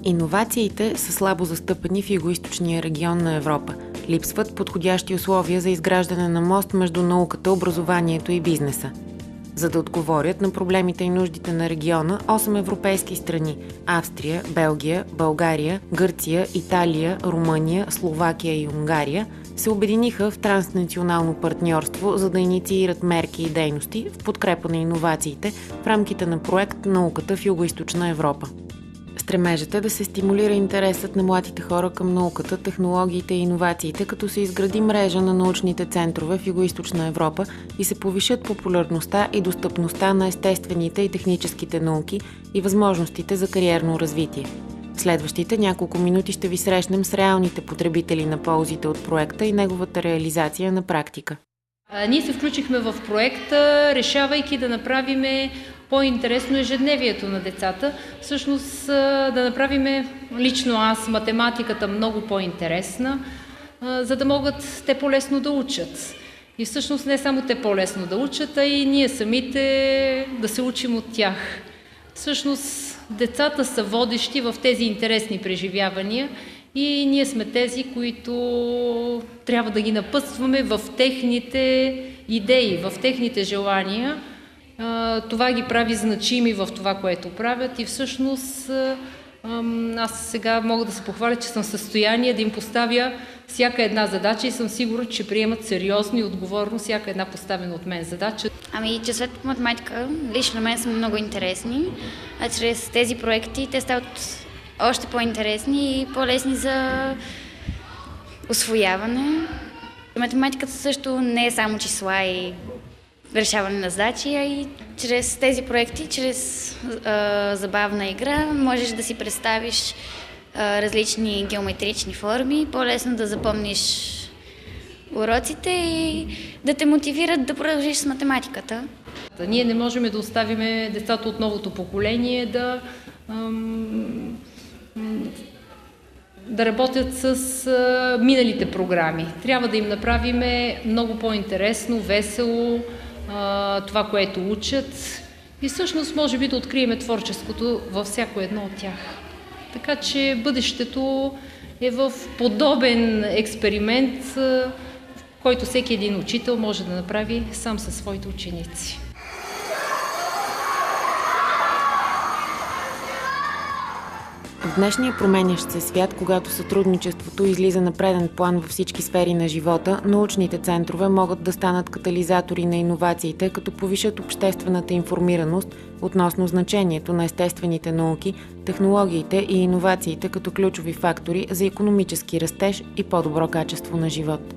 Иновациите са слабо застъпени в югоизточния регион на Европа. Липсват подходящи условия за изграждане на мост между науката, образованието и бизнеса. За да отговорят на проблемите и нуждите на региона, 8 европейски страни – Австрия, Белгия, България, Гърция, Италия, Румъния, Словакия и Унгария – се обединиха в транснационално партньорство, за да инициират мерки и дейности в подкрепа на иновациите в рамките на проект «Науката в Югоизточна Европа». Стремежът е да се стимулира интересът на младите хора към науката, технологиите и иновациите, като се изгради мрежа на научните центрове в Югоизточна Европа и се повишат популярността и достъпността на естествените и техническите науки и възможностите за кариерно развитие. В следващите няколко минути ще ви срещнем с реалните потребители на ползите от проекта и неговата реализация на практика. Ние се включихме в проекта, решавайки да направим по-интересно ежедневието на децата. Всъщност да направим лично аз математиката много по-интересна, за да могат те по-лесно да учат. И всъщност не само те по-лесно да учат, а и ние самите да се учим от тях. Всъщност децата са водещи в тези интересни преживявания и ние сме тези, които трябва да ги напътстваме в техните идеи, в техните желания. Това ги прави значими в това, което правят и всъщност аз сега мога да се похваля, че съм в състояние да им поставя всяка една задача и съм сигурна, че приемат сериозно и отговорно всяка една поставена от мен задача. Часовете по математика лично мен са много интересни, а чрез тези проекти те стават още по-интересни и по-лесни за усвояване. Математиката също не е само числа и решаване на задачи, а и чрез тези проекти, чрез забавна игра, можеш да си представиш различни геометрични форми, по-лесно да запомниш уроците и да те мотивират да продължиш с математиката. Ние не можем да оставим децата от новото поколение да работят с миналите програми. Трябва да им направим много по-интересно, весело това, което учат и всъщност може би да открием творческото във всяко едно от тях. Така че бъдещето е в подобен експеримент, който всеки един учител може да направи сам със своите ученици. В днешния променящ се свят, когато сътрудничеството излиза на преден план във всички сфери на живота, научните центрове могат да станат катализатори на иновациите, като повишат обществената информираност относно значението на естествените науки, технологиите и иновациите като ключови фактори за икономически растеж и по-добро качество на живот.